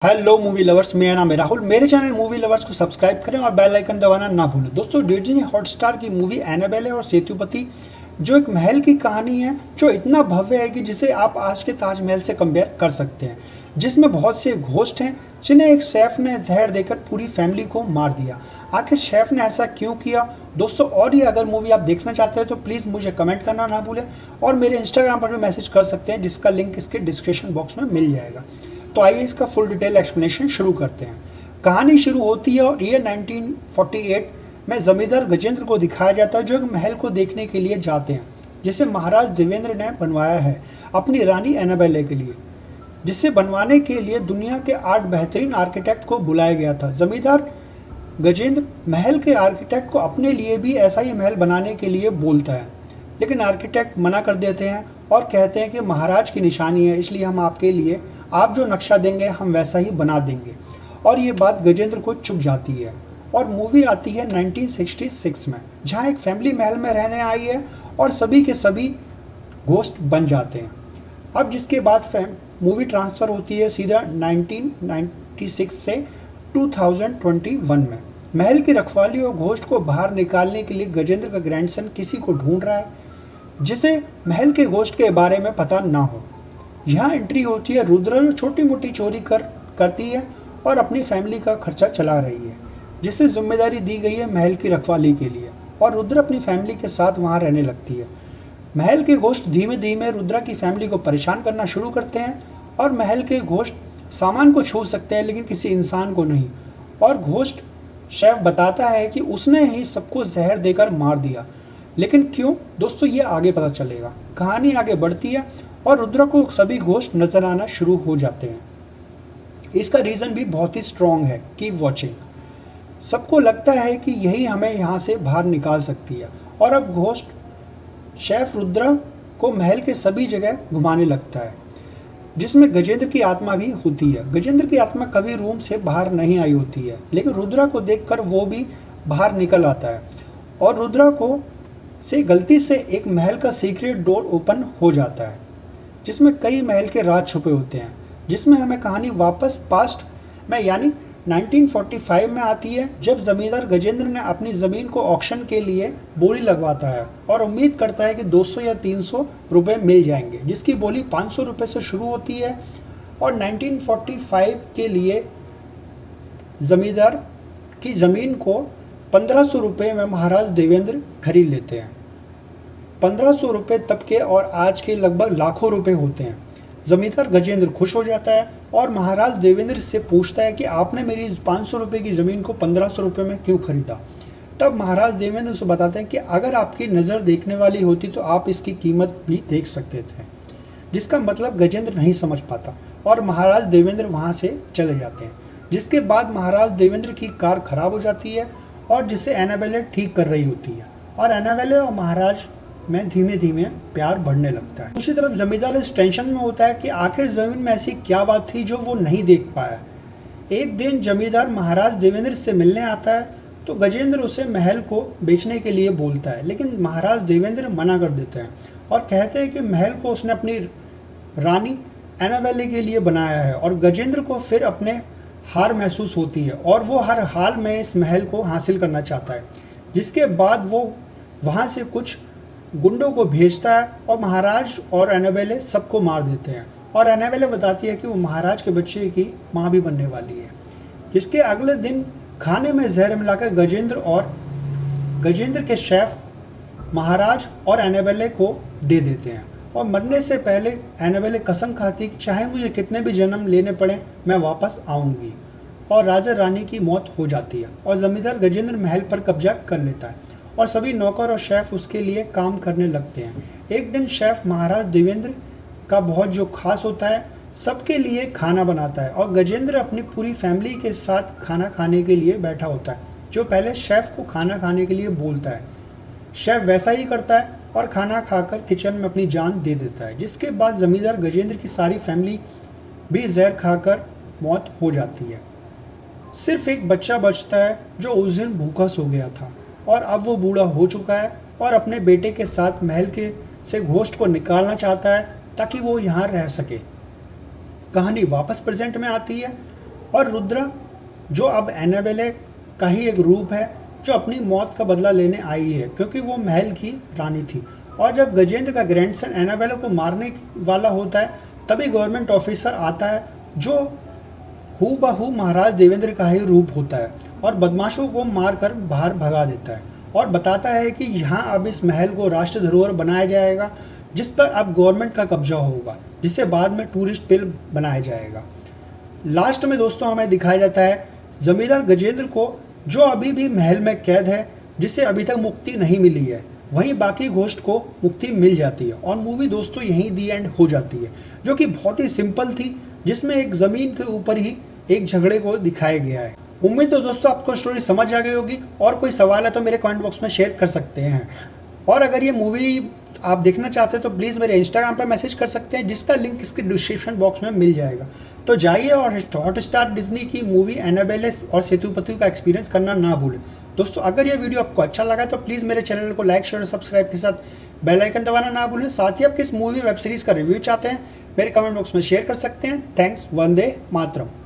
Hello movie lovers, मेरा नाम है राहुल। मेरे चैनल मूवी लवर्स को सब्सक्राइब करें और बेल आइकन दबाना ना भूलें। दोस्तों, डिज्नी हॉटस्टार की मूवी एनाबेल और सेतुपति जो एक महल की कहानी है जो इतना भव्य है कि जिसे आप आज के ताजमहल से कंपेयर कर सकते हैं, जिसमें बहुत से घोस्ट हैं जिन्हें एक शेफ ने जहर देकर पूरी फैमिली को मार दिया। आखिर शेफ ने ऐसा क्यों किया दोस्तों? और ये अगर मूवी आप देखना चाहते हैं तो प्लीज़ मुझे कमेंट करना ना भूलें और मेरे इंस्टाग्राम पर भी मैसेज कर सकते हैं, जिसका लिंक इसके डिस्क्रिप्शन बॉक्स में मिल जाएगा। तो आइए इसका फुल डिटेल एक्सप्लेनेशन शुरू करते हैं। कहानी शुरू होती है और ईयर 1948 में जमींदार गजेंद्र को दिखाया जाता है जो एक महल को देखने के लिए जाते हैं जिसे महाराज देवेंद्र ने बनवाया है अपनी रानी एनाबेले के लिए, जिसे बनवाने के लिए दुनिया के 8 बेहतरीन आर्किटेक्ट को बुलाया गया था। जमींदार गजेंद्र महल के आर्किटेक्ट को अपने लिए भी ऐसा ही महल बनाने के लिए बोलता है, लेकिन आर्किटेक्ट मना कर देते हैं और कहते हैं कि महाराज की निशानी है, इसलिए हम आपके लिए आप जो नक्शा देंगे हम वैसा ही बना देंगे। और ये बात गजेंद्र को चुभ जाती है और मूवी आती है 1966 में, जहाँ एक फैमिली महल में रहने आई है और सभी के सभी घोस्ट बन जाते हैं। अब जिसके बाद मूवी ट्रांसफ़र होती है सीधा 1996 से 2021 में। महल की रखवाली और घोस्ट को बाहर निकालने के लिए गजेंद्र का ग्रैंडसन किसी को ढूंढ रहा है जिसे महल के घोस्ट के बारे में पता ना हो। यहाँ एंट्री होती है रुद्रा, जो छोटी मोटी चोरी करती है और अपनी फैमिली का खर्चा चला रही है, जिसे जिम्मेदारी दी गई है महल की रखवाली के लिए, और रुद्रा अपनी फैमिली के साथ वहाँ रहने लगती है। महल के घोस्ट धीमे धीमे रुद्रा की फैमिली को परेशान करना शुरू करते हैं और महल के घोस्ट सामान को छू सकते हैं लेकिन किसी इंसान को नहीं। और घोस्ट शेफ बताता है कि उसने ही सबको जहर देकर मार दिया, लेकिन क्यों दोस्तों ये आगे पता चलेगा। कहानी आगे बढ़ती है और रुद्रा को सभी घोस्ट नजर आना शुरू हो जाते हैं। इसका रीज़न भी बहुत ही स्ट्रॉन्ग है, कीप वॉचिंग। सबको लगता है कि यही हमें यहाँ से बाहर निकाल सकती है और अब घोस्ट शेफ रुद्रा को महल के सभी जगह घुमाने लगता है, जिसमें गजेंद्र की आत्मा भी होती है। गजेंद्र की आत्मा कभी रूम से बाहर नहीं आई होती है, लेकिन रुद्रा को देखकर वो भी बाहर निकल आता है और रुद्रा को से गलती से एक महल का सीक्रेट डोर ओपन हो जाता है जिसमें कई महल के राज छुपे होते हैं, जिसमें हमें कहानी वापस पास्ट में यानी 1945 में आती है, जब जमींदार गजेंद्र ने अपनी ज़मीन को ऑक्शन के लिए बोली लगवाता है और उम्मीद करता है कि 200 या 300 रुपये मिल जाएंगे, जिसकी बोली 500 रुपये से शुरू होती है। और 1945 के लिए जमींदार की ज़मीन को 1500 रुपये में महाराज देवेंद्र खरीद लेते हैं। 1500 रुपये तब के और आज के लगभग लाखों रुपए होते हैं। जमींदार गजेंद्र खुश हो जाता है और महाराज देवेंद्र से पूछता है कि आपने मेरी इस 500 रुपये की ज़मीन को 1500 रुपये में क्यों खरीदा। तब महाराज देवेंद्र उसे बताते हैं कि अगर आपकी नज़र देखने वाली होती तो आप इसकी कीमत भी देख सकते थे, जिसका मतलब गजेंद्र नहीं समझ पाता और महाराज देवेंद्र वहाँ से चले जाते हैं। जिसके बाद महाराज देवेंद्र की कार खराब हो जाती है और जिसे एनाबेले ठीक कर रही होती है और एनाबेले और महाराज में धीमे धीमे प्यार बढ़ने लगता है। दूसरी तरफ जमींदार इस टेंशन में होता है कि आखिर जमीन में ऐसी क्या बात थी जो वो नहीं देख पाया। एक दिन जमींदार महाराज देवेंद्र से मिलने आता है तो गजेंद्र उसे महल को बेचने के लिए बोलता है, लेकिन महाराज देवेंद्र मना कर देते हैं और कहते हैं कि महल को उसने अपनी रानी एनाबेले के लिए बनाया है। और गजेंद्र को फिर अपने हार महसूस होती है और वो हर हाल में इस महल को हासिल करना चाहता है। जिसके बाद वो वहाँ से कुछ गुंडों को भेजता है और महाराज और एनाबेले सबको मार देते हैं। और एनाबेले बताती है कि वो महाराज के बच्चे की माँ भी बनने वाली है। जिसके अगले दिन खाने में जहर मिलाकर गजेंद्र के शेफ महाराज और एनाबेले को दे देते हैं और मरने से पहले एनाबेले कसम खाती कि चाहे मुझे कितने भी जन्म लेने पड़े मैं वापस आऊँगी। और राजा रानी की मौत हो जाती है और जमींदार गजेंद्र महल पर कब्जा कर लेता है और सभी नौकर और शेफ उसके लिए काम करने लगते हैं। एक दिन शेफ महाराज देवेंद्र का बहुत जो खास होता है सबके लिए खाना बनाता है और गजेंद्र अपनी पूरी फैमिली के साथ खाना खाने के लिए बैठा होता है, जो पहले शेफ को खाना खाने के लिए बोलता है। शेफ वैसा ही करता है और खाना खाकर किचन में अपनी जान दे देता है। जिसके बाद जमींदार गजेंद्र की सारी फैमिली भी जहर खाकर मौत हो जाती है। सिर्फ एक बच्चा बचता है जो उस दिन भूखा सो गया था और अब वो बूढ़ा हो चुका है और अपने बेटे के साथ महल के से घोस्ट को निकालना चाहता है ताकि वो यहाँ रह सके। कहानी वापस प्रेजेंट में आती है और रुद्रा जो अब एनाबेले का ही एक रूप है जो अपनी मौत का बदला लेने आई है, क्योंकि वो महल की रानी थी। और जब गजेंद्र का ग्रैंडसन एनाबेला को मारने वाला होता है तभी गवर्नमेंट ऑफिसर आता है जो हूबहू महाराज देवेंद्र का ही रूप होता है और बदमाशों को मारकर बाहर भगा देता है और बताता है कि यहाँ अब इस महल को राष्ट्र धरोहर बनाया जाएगा जिस पर अब गवर्नमेंट का कब्जा होगा, जिसे बाद में टूरिस्ट फिल्म बनाया जाएगा। लास्ट में दोस्तों हमें दिखाया जाता है जमींदार गजेंद्र को जो अभी भी महल में कैद है, जिसे अभी तक मुक्ति नहीं मिली है। वहीं बाकी घोस्ट को मुक्ति मिल जाती है और मूवी दोस्तों यहीं दी एंड हो जाती है, जो कि बहुत ही सिंपल थी, जिसमें एक ज़मीन के ऊपर ही एक झगड़े को दिखाया गया है। उम्मीद तो दोस्तों आपको स्टोरी समझ आ गई होगी, और कोई सवाल है तो मेरे कमेंट बॉक्स में शेयर कर सकते हैं। और अगर ये मूवी आप देखना चाहते हैं तो प्लीज़ मेरे इंस्टाग्राम पर मैसेज कर सकते हैं, जिसका लिंक इसके डिस्क्रिप्शन बॉक्स में मिल जाएगा। तो जाइए और हॉटस्टार डिज्नी की मूवी एनाबेले और सेतुपति का एक्सपीरियंस करना ना भूलें। दोस्तों अगर ये वीडियो आपको अच्छा लगा तो प्लीज़ मेरे चैनल को लाइक शेयर और सब्सक्राइब के साथ बेल आइकन दबाना ना भूलें। साथ ही आप किस मूवी वेब सीरीज़ का रिव्यू चाहते हैं मेरे कमेंट बॉक्स में शेयर कर सकते हैं। थैंक्स। वंदे मातरम।